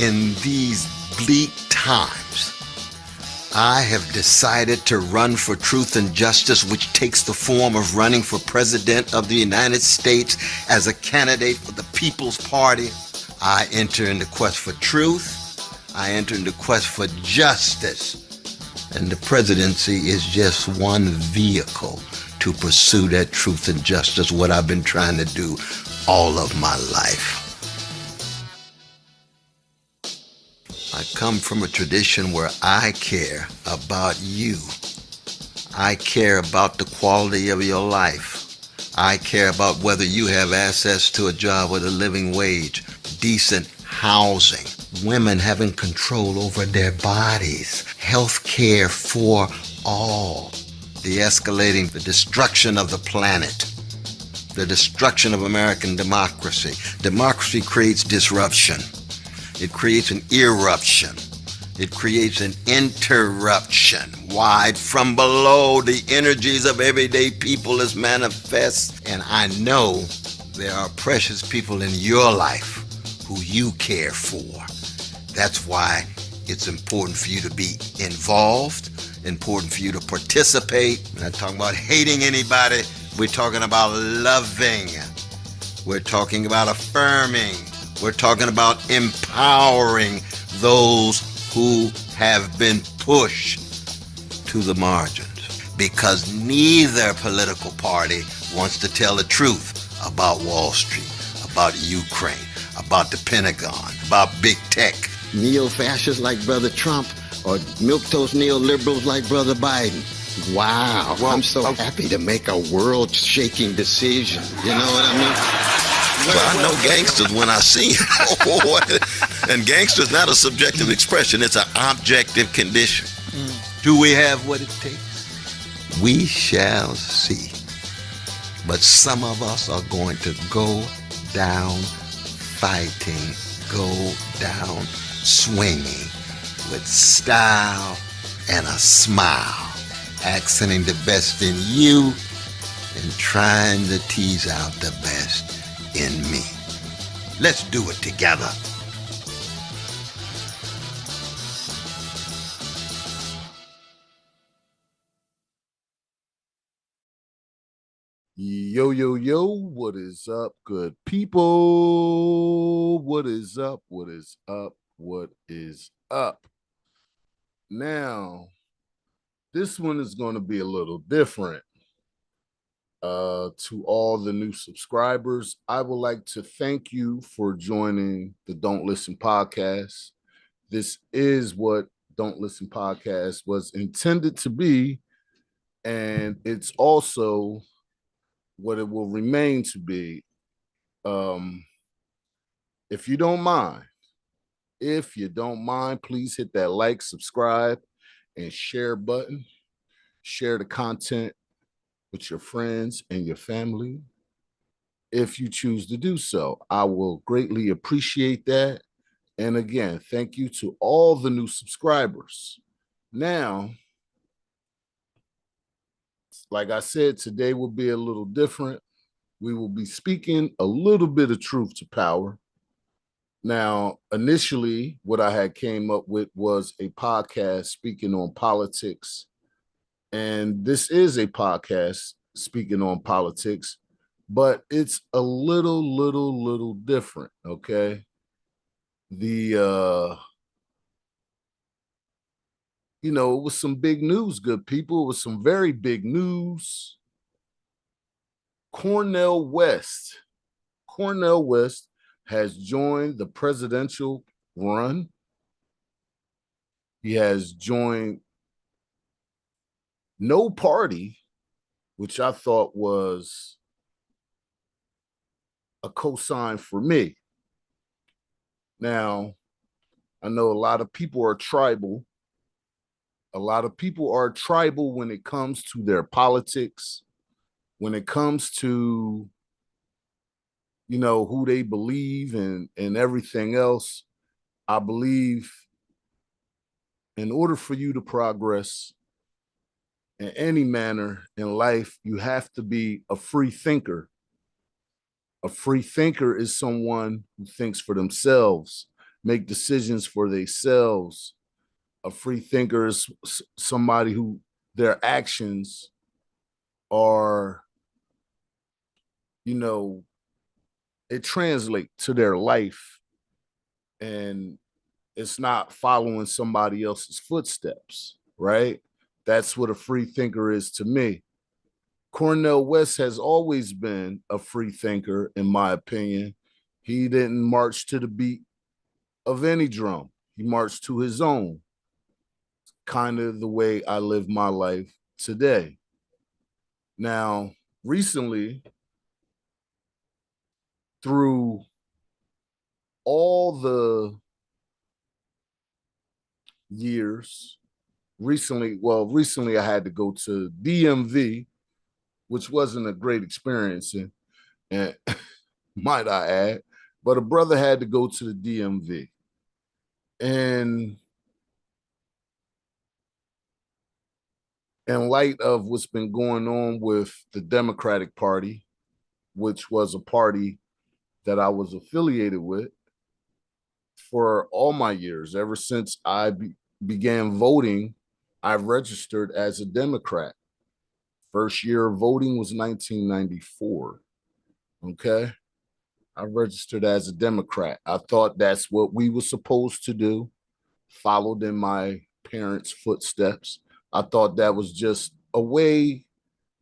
In these bleak times, I have decided to run for truth and justice, which takes the form of running for President of the United States as a candidate for the People's Party. I enter into quest for truth. I enter into quest for justice. And the presidency is just one vehicle to pursue that truth and justice, what I've been trying to do all of my life. I come from a tradition where I care about you. I care about the quality of your life. I care about whether you have access to a job with a living wage, decent housing, women having control over their bodies, health care for all, de-escalating the destruction of the planet, the destruction of American democracy. Democracy creates disruption. It creates an eruption. It creates an interruption. Wide from below, the energies of everyday people is manifest. And I know there are precious people in your life who you care for. That's why it's important for you to be involved, important for you to participate. We're not talking about hating anybody. We're talking about loving. We're talking about affirming. We're talking about empowering those who have been pushed to the margins. Because neither political party wants to tell the truth about Wall Street, about Ukraine, about the Pentagon, about big tech. Neo-fascists like Brother Trump or milquetoast neoliberals like Brother Biden. Wow, well, I'm so happy to make a world-shaking decision. You know what I mean? Well, I know gangsters when I see them. And gangster's not a subjective expression. It's an objective condition. Do we have what it takes? We shall see. But some of us are going to go down fighting, go down swinging with style and a smile, accenting the best in you and trying to tease out the best in me. Let's do it together. Yo, yo, yo, what is up, good people? What is up? What is up? What is up? Now, this one is going to be a little different. To all the new subscribers, I would like to thank you for joining the Don't Listen podcast. This is what Don't Listen podcast was intended to be, and it's also what it will remain to be. If you don't mind, please hit that like, subscribe, and share button. Share the content with your friends and your family if you choose to do so. I will greatly appreciate that. And again, thank you to all the new subscribers. Now, like I said, today will be a little different. We will be speaking a little bit of truth to power. Now, initially, what I had came up with was a podcast speaking on politics. And this is a podcast speaking on politics, but it's a little different, okay? It was some big news, good people. It was some very big news. Cornel West has joined the presidential run. He has joined no party, which I thought was a cosign for me. Now, I know a lot of people are tribal. A lot of people are tribal when it comes to their politics, when it comes to, who they believe and everything else. I believe in order for you to progress in any manner in life, you have to be a free thinker. A free thinker is someone who thinks for themselves, make decisions for themselves. A free thinker is somebody who their actions are, you know, it translates to their life, and it's not following somebody else's footsteps, right? That's what a free thinker is to me. Cornel West has always been a free thinker, in my opinion. He didn't march to the beat of any drum. He marched to his own, kind of the way I live my life today. Now, recently, through all the years, recently I had to go to DMV, which wasn't a great experience, and might I add, but a brother had to go to the DMV. And in light of what's been going on with the Democratic Party, which was a party that I was affiliated with for all my years, ever since I began voting, I registered as a Democrat. First year of voting was 1994. Okay. I registered as a Democrat. I thought that's what we were supposed to do, followed in my parents' footsteps. I thought that was just a way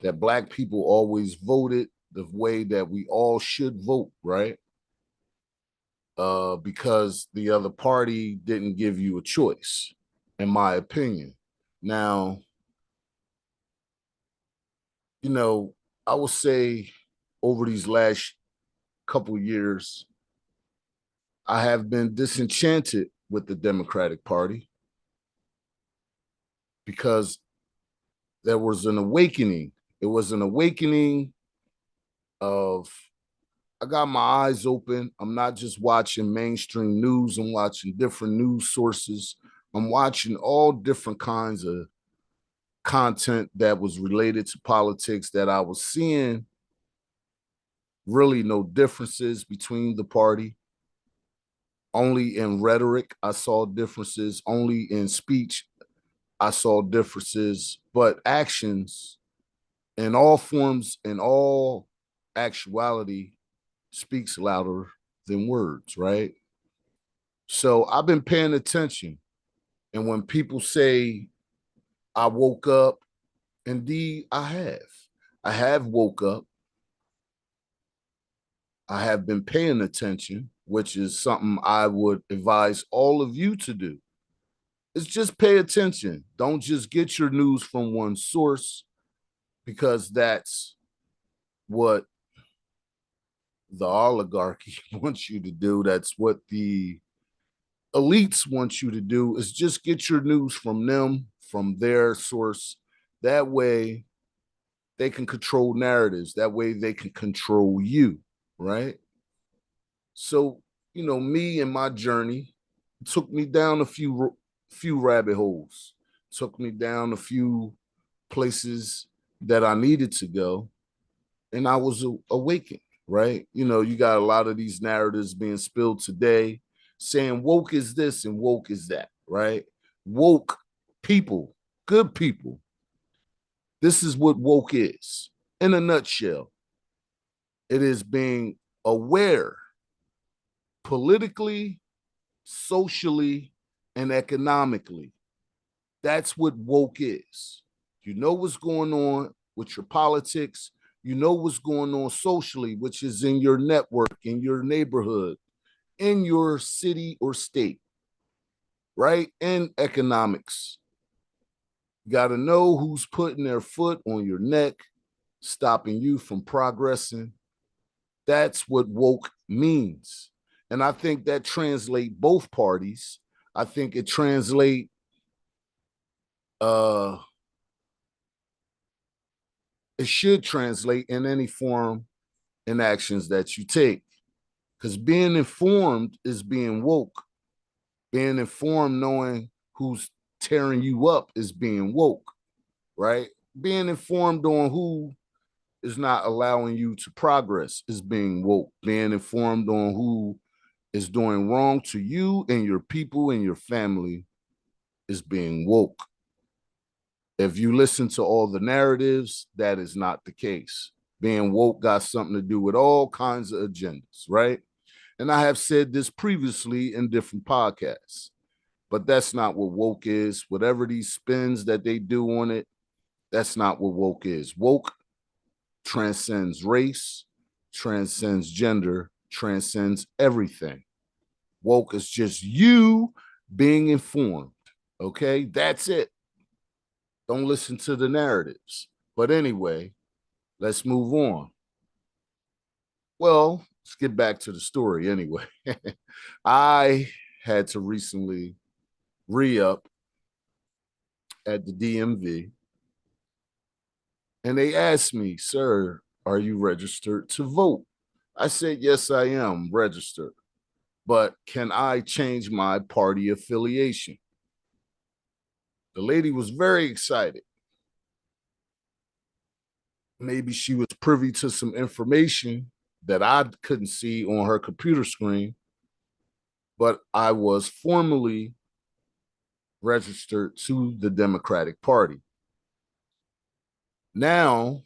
that Black people always voted, the way that we all should vote, right? Because the other party didn't give you a choice, in my opinion. Now, you know, I will say over these last couple of years, I have been disenchanted with the Democratic Party because there was an awakening. It was an awakening of, I got my eyes open. I'm not just watching mainstream news, I'm watching different news sources. I'm watching all different kinds of content that was related to politics, that I was seeing really no differences between the party. Only in rhetoric, I saw differences. Only in speech, I saw differences. But actions, in all forms, in all actuality, speaks louder than words, right? So I've been paying attention. And when people say I woke up, indeed I have. I have woke up. I have been paying attention, which is something I would advise all of you to do. Is just pay attention. Don't just get your news from one source, because that's what the oligarchy wants you to do. That's what the elites want you to do, is just get your news from them, from their source. That way they can control narratives. That way they can control you, right? So, me and my journey took me down a few rabbit holes, took me down a few places that I needed to go, and I was awakened, right? You got a lot of these narratives being spilled today saying woke is this and woke is that, right? Woke people, good people. This is what woke is in a nutshell. It is being aware politically, socially, and economically. That's what woke is. You know what's going on with your politics. You know what's going on socially, which is in your network, in your neighborhood, in your city or state, right? And economics. You got to know who's putting their foot on your neck, stopping you from progressing. That's what woke means. And I think that translate both parties. I think it translate it should translate in any form and actions that you take. Because being informed is being woke. Being informed, knowing who's tearing you up, is being woke, right? Being informed on who is not allowing you to progress is being woke. Being informed on who is doing wrong to you and your people and your family is being woke. If you listen to all the narratives, that is not the case. Being woke got something to do with all kinds of agendas, right? And I have said this previously in different podcasts, but that's not what woke is. Whatever these spins that they do on it, that's not what woke is. Woke transcends race, transcends gender, transcends everything. Woke is just you being informed. Okay, that's it. Don't listen to the narratives. But anyway, let's move on. Well, let's get back to the story anyway. I had to recently re-up at the DMV, and they asked me, "Sir, are you registered to vote?" I said, "Yes, I am registered, but can I change my party affiliation?" The lady was very excited. Maybe she was privy to some information that I couldn't see on her computer screen, but I was formally registered to the Democratic Party. Now,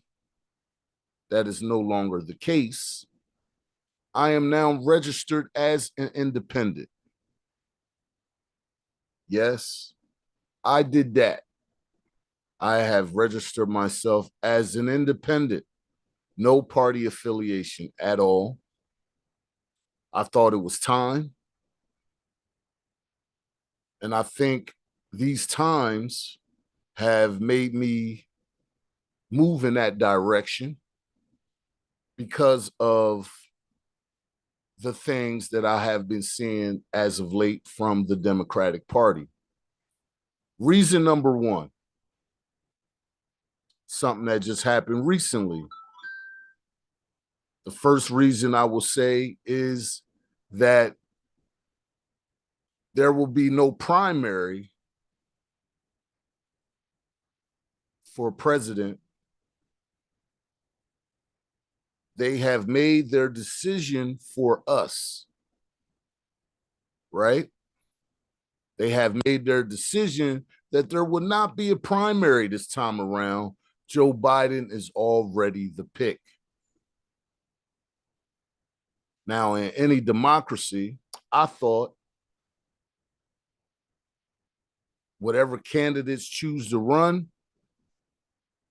that is no longer the case. I am now registered as an independent. Yes, I did that. I have registered myself as an independent, no party affiliation at all. I thought it was time. And I think these times have made me move in that direction because of the things that I have been seeing as of late from the Democratic Party. Reason number one, something that just happened recently. The first reason I will say is that there will be no primary for president. They have made their decision for us, right? They have made their decision that there will not be a primary this time around. Joe Biden is already the pick. Now, in any democracy, I thought whatever candidates choose to run,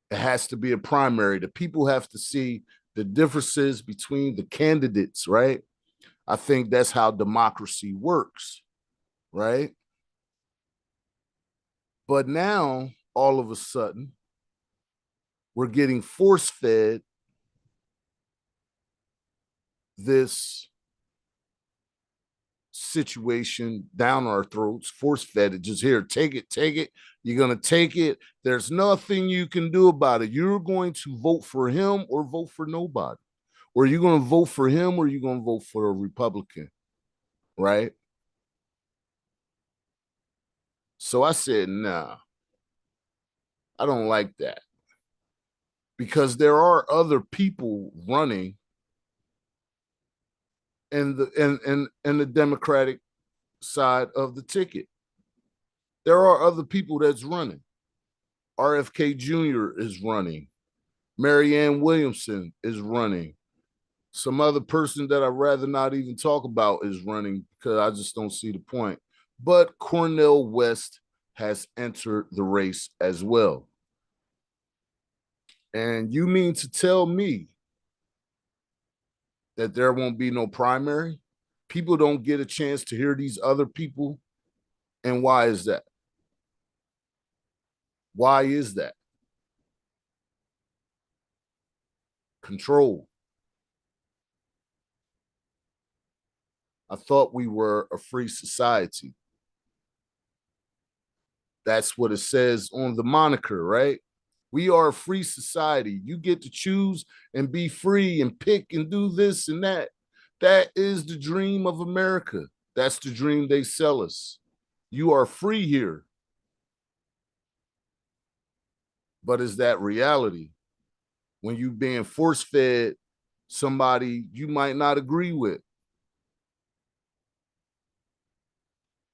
it has to be a primary. The people have to see the differences between the candidates, right? I think that's how democracy works, right? But now, all of a sudden, we're getting force fed this situation down our throats, force fed it. Just here, take it, take it. You're going to take it. There's nothing you can do about it. You're going to vote for him or vote for nobody. Or you're going to vote for him or you're going to vote for a Republican, right? So I said, nah, I don't like that because there are other people running in the Democratic side of the ticket. There are other people that's running. RFK Jr. is running. Marianne Williamson is running. Some other person that I'd rather not even talk about is running because I just don't see the point. But Cornel West has entered the race as well. And you mean to tell me that there won't be no primary? People don't get a chance to hear these other people. And why is that? Why is that? Control. I thought we were a free society. That's what it says on the moniker, right? We are a free society. You get to choose and be free and pick and do this and that. That is the dream of America. That's the dream they sell us. You are free here. But is that reality? When you being force fed somebody you might not agree with?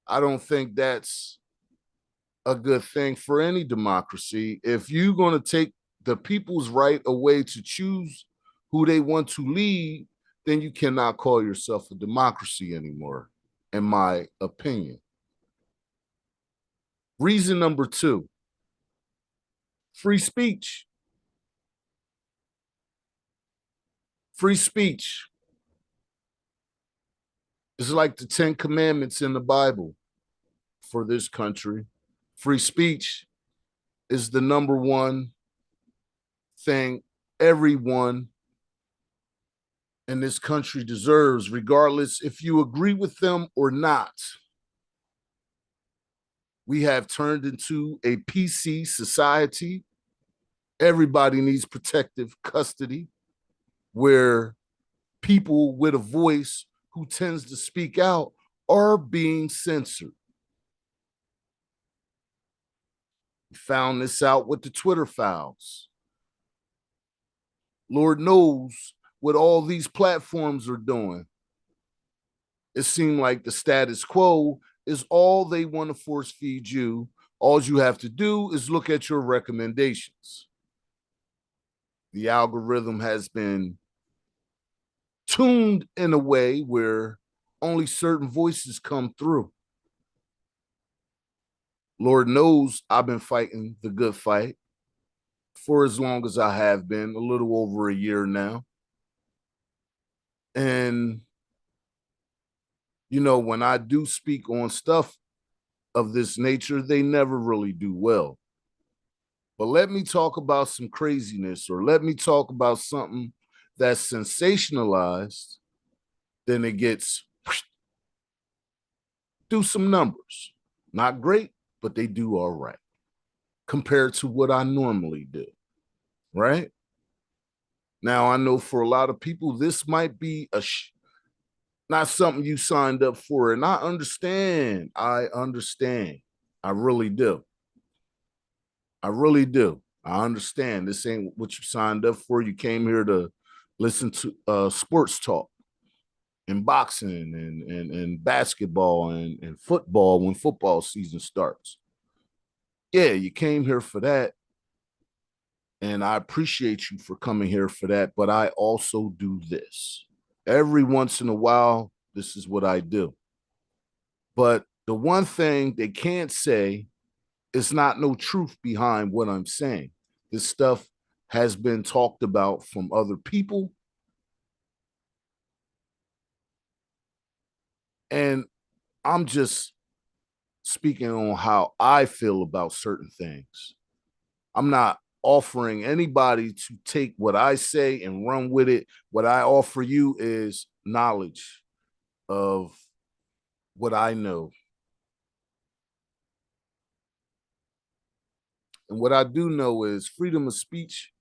I don't think that's a good thing for any democracy. If you're going to take the people's right away to choose who they want to lead, then you cannot call yourself a democracy anymore, in my opinion. Reason number two, free speech. Free speech is like the 10 Commandments in the Bible for this country. Free speech is the number one thing everyone in this country deserves, regardless if you agree with them or not. We have turned into a PC society. Everybody needs protective custody, where people with a voice who tends to speak out are being censored. We found this out with the Twitter files. Lord knows what all these platforms are doing. It seemed like the status quo is all they want to force feed you. All you have to do is look at your recommendations. The algorithm has been tuned in a way where only certain voices come through. Lord knows I've been fighting the good fight for as long as I have been, a little over a year now. And, you know, when I do speak on stuff of this nature, they never really do well. But let me talk about some craziness, or let me talk about something that's sensationalized, then it gets do some numbers. Not great, but they do all right compared to what I normally do, right? Now, I know for a lot of people, this might be not something you signed up for. And I understand. I understand. I really do. I really do. I understand. This ain't what you signed up for. You came here to listen to sports talk and boxing and basketball and football when football season starts. Yeah, you came here for that. And I appreciate you for coming here for that. But I also do this. Every once in a while, this is what I do. But the one thing they can't say is not no truth behind what I'm saying. This stuff has been talked about from other people. And I'm just speaking on how I feel about certain things. I'm not offering anybody to take what I say and run with it. What I offer you is knowledge of what I know. And what I do know is freedom of speech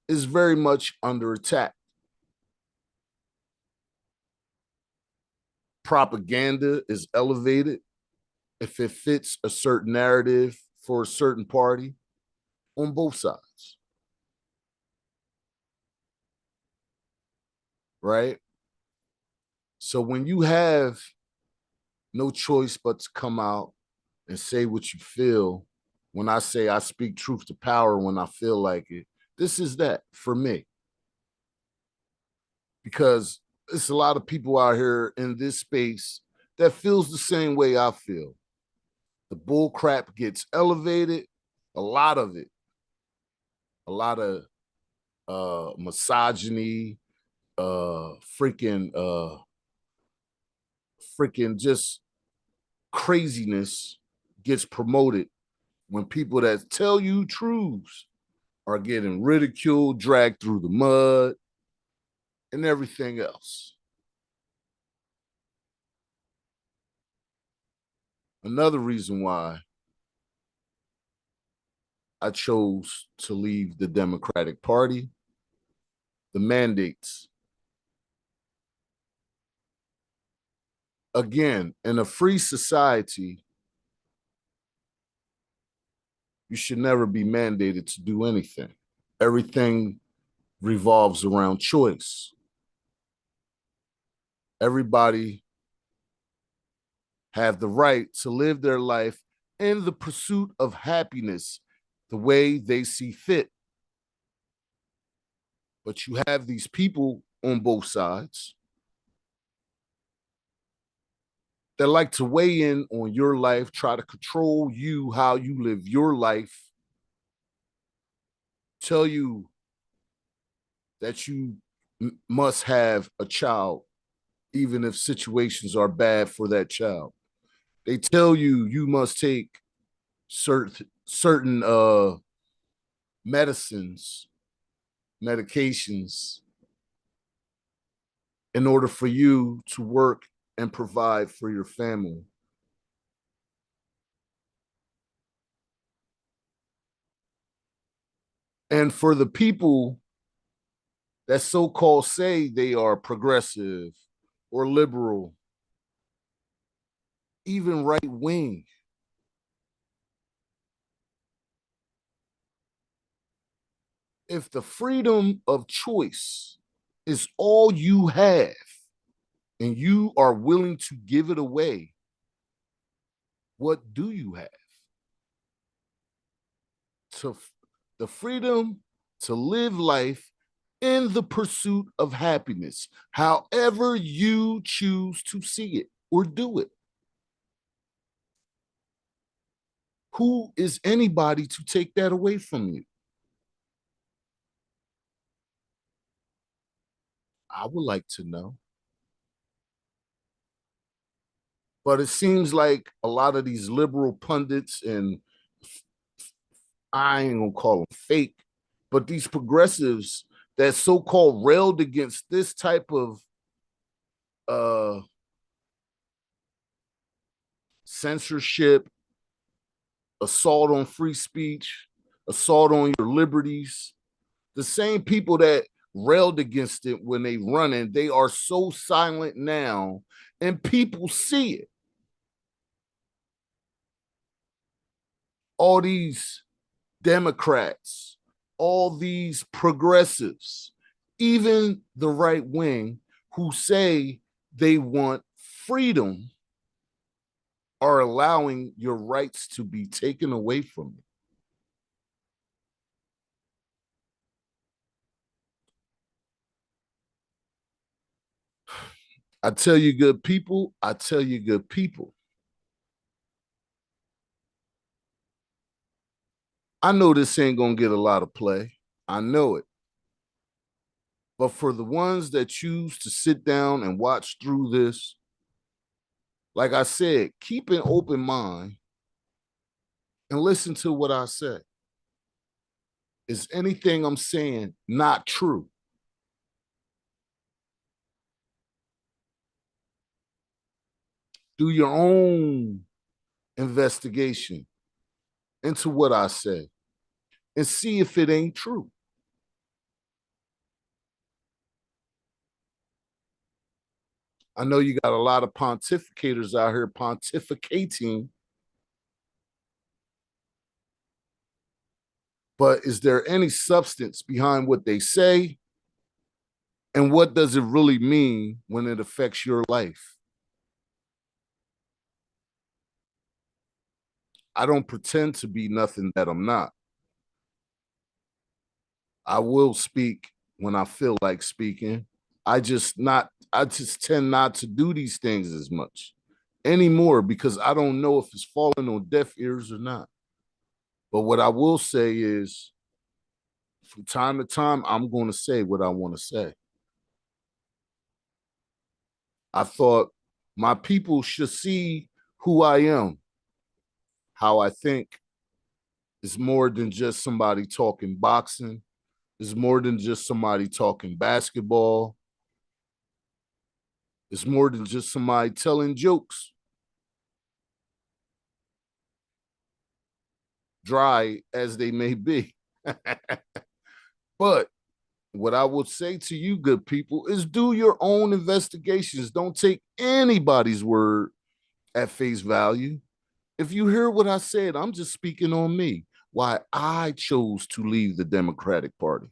is very much under attack. Propaganda is elevated if it fits a certain narrative for a certain party on both sides. Right? So when you have no choice but to come out and say what you feel, when I say I speak truth to power when I feel like it, this is that for me. Because there's a lot of people out here in this space that feels the same way I feel. The bull crap gets elevated, a lot of it, a lot of misogyny, freaking just craziness gets promoted when people that tell you truths are getting ridiculed, dragged through the mud, and everything else. Another reason why I chose to leave the Democratic Party, the mandates. Again, in a free society, you should never be mandated to do anything. Everything revolves around choice. Everybody have the right to live their life in the pursuit of happiness the way they see fit. But you have these people on both sides that like to weigh in on your life, try to control you, how you live your life, tell you that you must have a child, even if situations are bad for that child. They tell you you must take certain medicines, medications in order for you to work and provide for your family. And for the people that so-called say they are progressive or liberal, even right wing, if the freedom of choice is all you have and you are willing to give it away, what do you have? To the freedom to live life in the pursuit of happiness, however you choose to see it or do it. Who is anybody to take that away from you? I would like to know. But it seems like a lot of these liberal pundits, and I ain't gonna call them fake, but these progressives that so-called railed against this type of uh censorship, assault on free speech, assault on your liberties, the same people that railed against it when they running, they are so silent now, and people see it. All these Democrats, all these progressives, even the right wing who say they want freedom are allowing your rights to be taken away from you. I tell you, good people, I tell you, good people. I know this ain't going to get a lot of play. I know it. But for the ones that choose to sit down and watch through this, like I said, keep an open mind and listen to what I say. Is anything I'm saying not true? Do your own investigation into what I say and see if it ain't true. I know you got a lot of pontificators out here pontificating, but is there any substance behind what they say? And what does it really mean when it affects your life? I don't pretend to be nothing that I'm not. I will speak when I feel like speaking. I just tend not to do these things as much anymore because I don't know if it's falling on deaf ears or not. But what I will say is from time to time, I'm going to say what I want to say. I thought my people should see who I am, how I think. It's more than just somebody talking boxing. It's more than just somebody talking basketball. It's more than just somebody telling jokes. Dry as they may be. But what I would say to you, good people, is do your own investigations. Don't take anybody's word at face value. If you hear what I said, I'm just speaking on me, why I chose to leave the Democratic Party.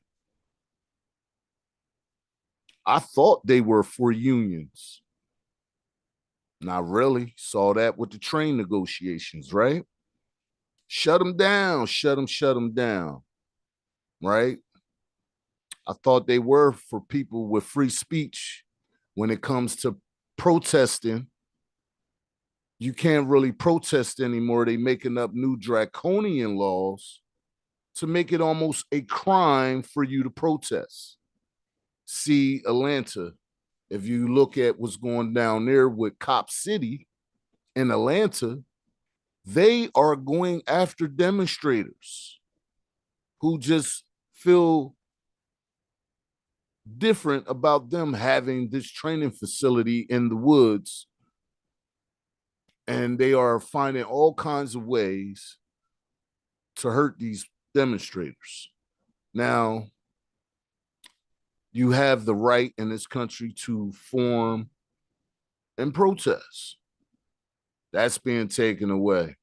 I thought they were for unions. Not really. Saw that with the train negotiations, right? Shut them down, shut them down, right? I thought they were for people with free speech. When it comes to protesting, you can't really protest anymore. They making up new draconian laws to make it almost a crime for you to protest. See Atlanta. If you look at what's going down there with Cop City in Atlanta, they are going after demonstrators who just feel different about them having this training facility in the woods. And they are finding all kinds of ways to hurt these demonstrators. Now, you have the right in this country to form and protest. That's being taken away.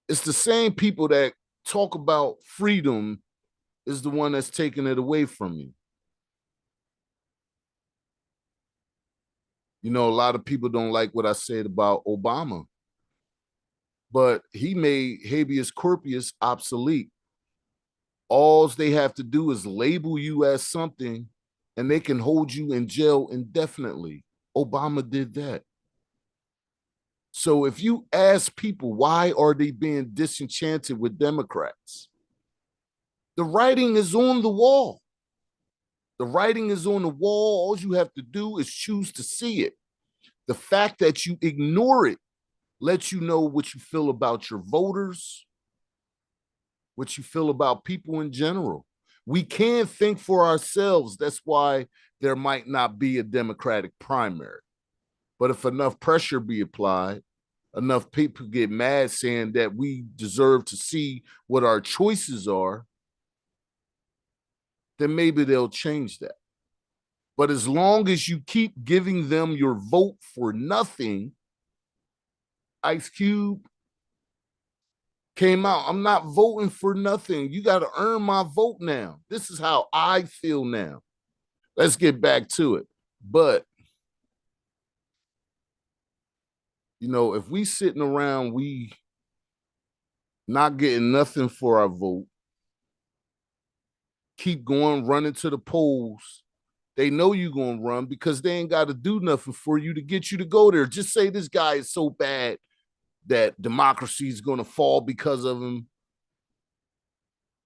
It's the same people that talk about freedom is the one that's taking it away from you. You know, a lot of people don't like what I said about Obama, but he made habeas corpus obsolete. All they have to do is label you as something and they can hold you in jail indefinitely. Obama did that. So if you ask people why are they being disenchanted with Democrats, the writing is on the wall. The writing is on the wall. All you have to do is choose to see it. The fact that you ignore it lets you know what you feel about your voters, what you feel about people in general. We can think for ourselves. That's why there might not be a Democratic primary. But if enough pressure be applied, enough people get mad saying that we deserve to see what our choices are, then maybe they'll change that. But as long as you keep giving them your vote for nothing, Ice Cube came out, I'm not voting for nothing. You got to earn my vote now. This is how I feel now. Let's get back to it. But, you know, if we sitting around, we not getting nothing for our vote, keep going, running to the polls, they know you're going to run because they ain't got to do nothing for you to get you to go there. Just say this guy is so bad that democracy is going to fall because of him.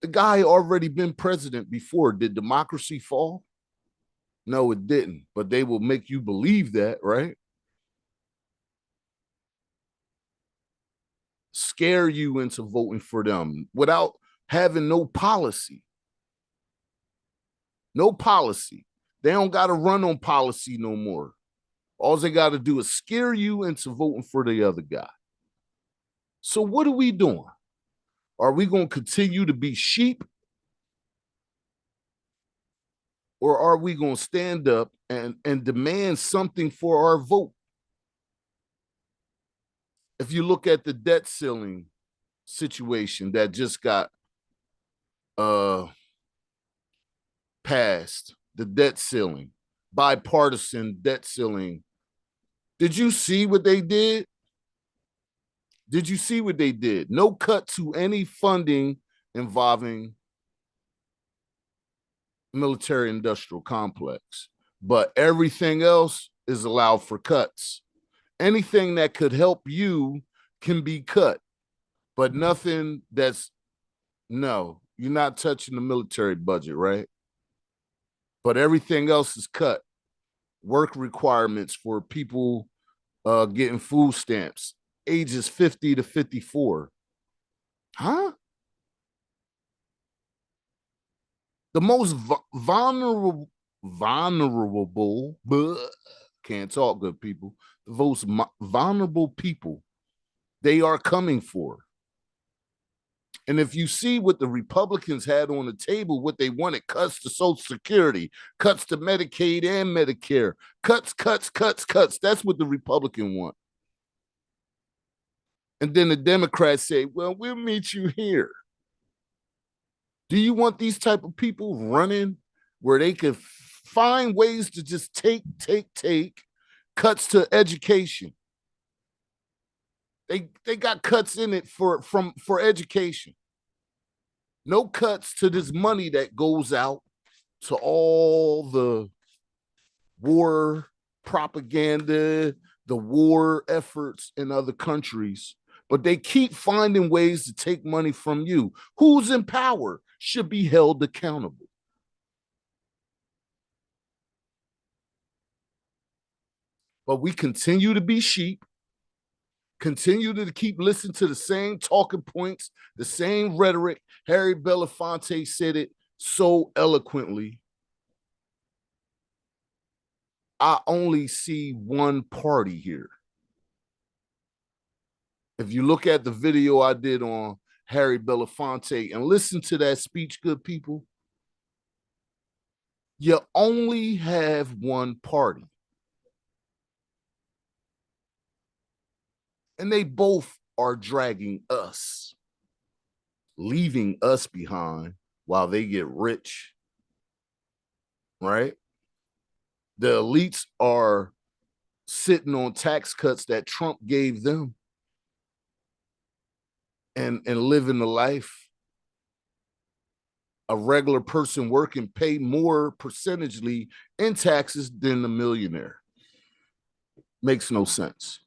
The guy already been president before. Did democracy fall? No, it didn't. But they will make you believe that, right? Scare you into voting for them without having no policy. No policy. They don't got to run on policy no more. All they got to do is scare you into voting for the other guy. So what are we doing? Are we going to continue to be sheep? Or are we going to stand up and demand something for our vote? If you look at the debt ceiling situation that just got passed, the debt ceiling, bipartisan debt ceiling, did you see what they did? Did you see what they did? No cut to any funding involving military industrial complex, but everything else is allowed for cuts. Anything that could help you can be cut, but nothing that's, no, you're not touching the military budget, right? But everything else is cut. Work requirements for people getting food stamps, ages 50 to 54. Huh? The most vulnerable, can't talk, good people. The most vulnerable people, they are coming for. And if you see what the Republicans had on the table, what they wanted, cuts to Social Security, cuts to Medicaid and Medicare, cuts. That's what the Republican want. And then the Democrats say, well, we'll meet you here. Do you want these type of people running where they can find ways to just take, Cuts to education. They got cuts in it for education. No cuts to this money that goes out to all the war propaganda, the war efforts in other countries, but they keep finding ways to take money from you. Who's in power should be held accountable. But we continue to be sheep, continue to keep listening to the same talking points, the same rhetoric. Harry Belafonte said it so eloquently. I only see one party here. If you look at the video I did on Harry Belafonte and listen to that speech, good people, you only have one party. And they both are dragging us, leaving us behind while they get rich, right? The elites are sitting on tax cuts that Trump gave them and living the life a regular person working pay more percentagely in taxes than the millionaire. Makes no sense.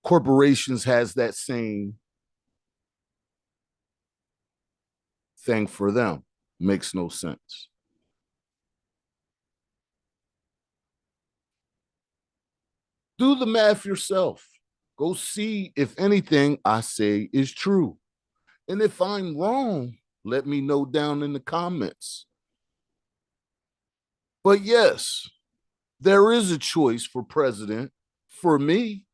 Corporations has that same thing for them. Makes no sense. Do the math yourself. Go see if anything I say is true. And if I'm wrong, let me know down in the comments. But yes, there is a choice for president for me.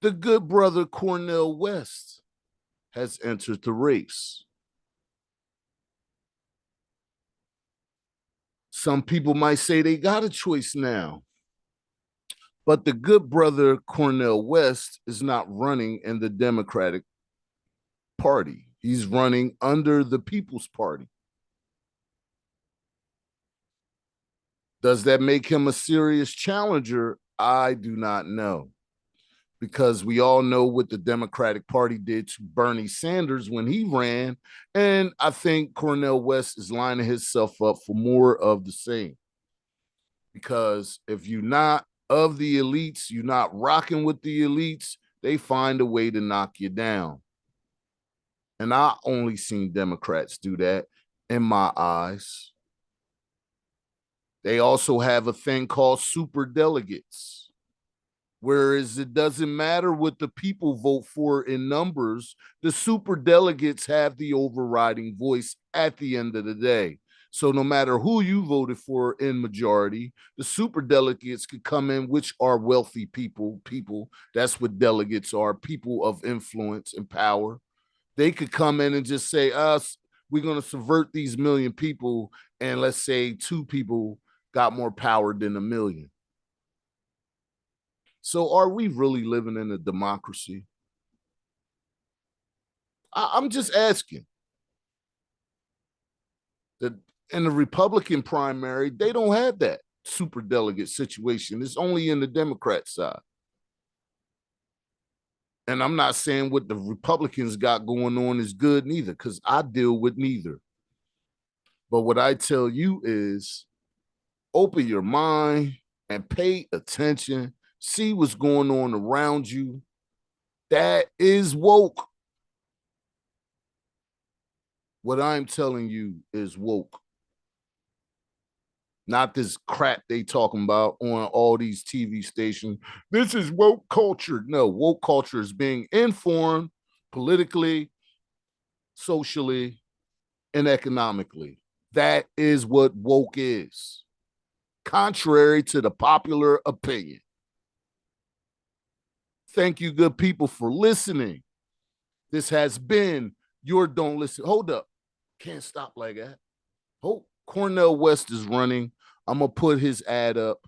The good brother Cornel West has entered the race. Some people might say they got a choice now. But the good brother Cornel West is not running in the Democratic Party. He's running under the People's Party. Does that make him a serious challenger? I do not know. Because we all know what the Democratic Party did to Bernie Sanders when he ran. And I think Cornel West is lining himself up for more of the same. Because if you're not of the elites, you're not rocking with the elites, they find a way to knock you down. And I only seen Democrats do that in my eyes. They also have a thing called super delegates, whereas it doesn't matter what the people vote for in numbers, the super delegates have the overriding voice at the end of the day. So no matter who you voted for in majority, the super delegates could come in, which are wealthy people. That's what delegates are, people of influence and power. They could come in and just say, we're going to subvert these million people. And let's say 2 people got more power than a million. So are we really living in a democracy? I'm just asking. In the Republican primary, they don't have that super delegate situation. It's only in the Democrat side. And I'm not saying what the Republicans got going on is good neither, because I deal with neither. But what I tell you is open your mind and pay attention. See what's going on around you. That is woke. What I'm telling you is woke. Not this crap they talking about on all these TV stations. This is woke culture. No, woke culture is being informed politically, socially, and economically. That is what woke is, contrary to the popular opinion. Thank you, good people, for listening. This has been your Don't Listen. Hold up. Can't stop like that. Oh, Cornel West is running. I'm going to put his ad up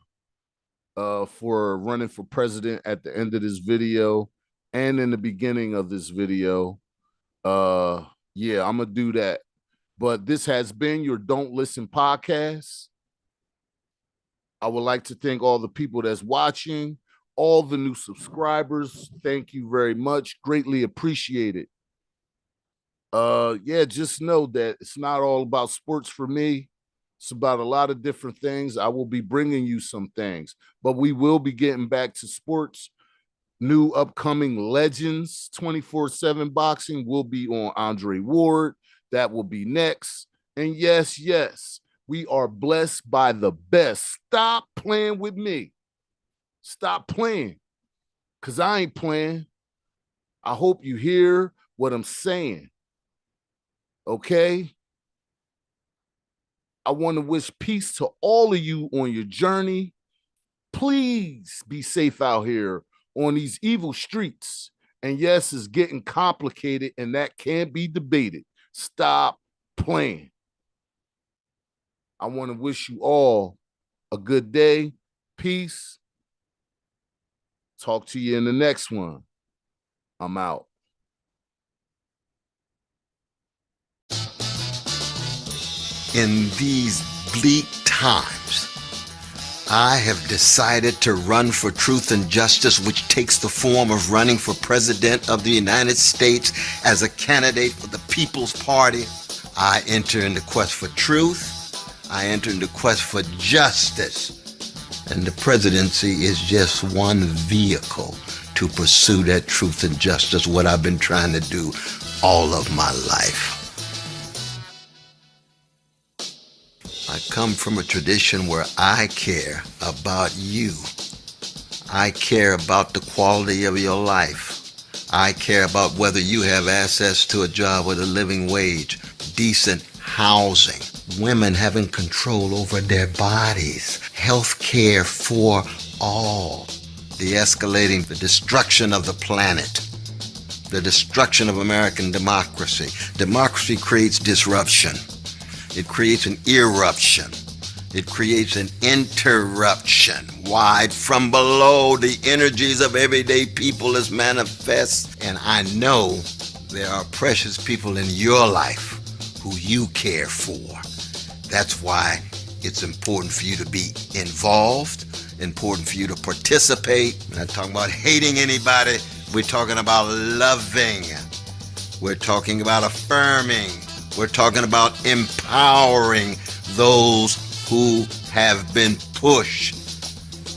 for running for president at the end of this video and in the beginning of this video. Yeah, I'm going to do that. But this has been your Don't Listen podcast. I would like to thank all the people that's watching, all the new subscribers. Thank you very much. Greatly appreciate it. Yeah, just know that it's not all about sports for me. It's about a lot of different things. I will be bringing you some things, but we will be getting back to sports. New upcoming legends 24/7 boxing will be on Andre Ward. That will be next. And yes, we are blessed by the best. Stop playing with me. Stop playing, because I ain't playing. I hope you hear what I'm saying. Okay? I want to wish peace to all of you on your journey. Please be safe out here on these evil streets. And yes, it's getting complicated, and that can't be debated. Stop playing. I want to wish you all a good day. Peace. Talk to you in the next one. I'm out. In these bleak times, I have decided to run for truth and justice, which takes the form of running for President of the United States as a candidate for the People's Party. I enter into quest for truth. I enter into quest for justice. And the presidency is just one vehicle to pursue that truth and justice, what I've been trying to do all of my life. I come from a tradition where I care about you. I care about the quality of your life. I care about whether you have access to a job with a living wage, decent housing, women having control over their bodies, health care for all, de-escalating the destruction of the planet, the destruction of American democracy. Democracy creates disruption. It creates an eruption. It creates an interruption. Wide from below, the energies of everyday people is manifest. And I know there are precious people in your life who you care for. That's why it's important for you to be involved, important for you to participate. We're not talking about hating anybody. We're talking about loving. We're talking about affirming. We're talking about empowering those who have been pushed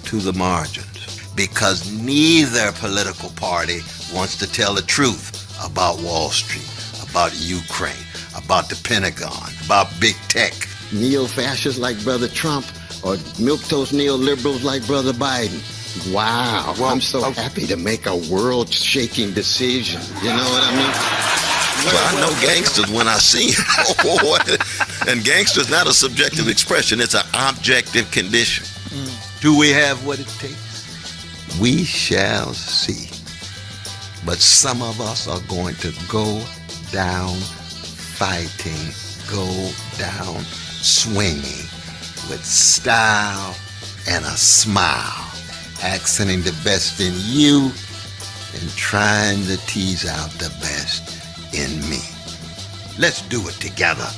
to the margins, because neither political party wants to tell the truth about Wall Street, about Ukraine, about the Pentagon, about big tech. Neo-fascists like Brother Trump or milquetoast neoliberals like Brother Biden. Wow, I'm so happy to make a world-shaking decision. You know what I mean? Well, I know gangsters when I see them. And gangster's not a subjective expression. It's an objective condition. Do we have what it takes? We shall see. But some of us are going to go down fighting, go down swinging with style and a smile, accenting the best in you and trying to tease out the best in me. Let's do it together.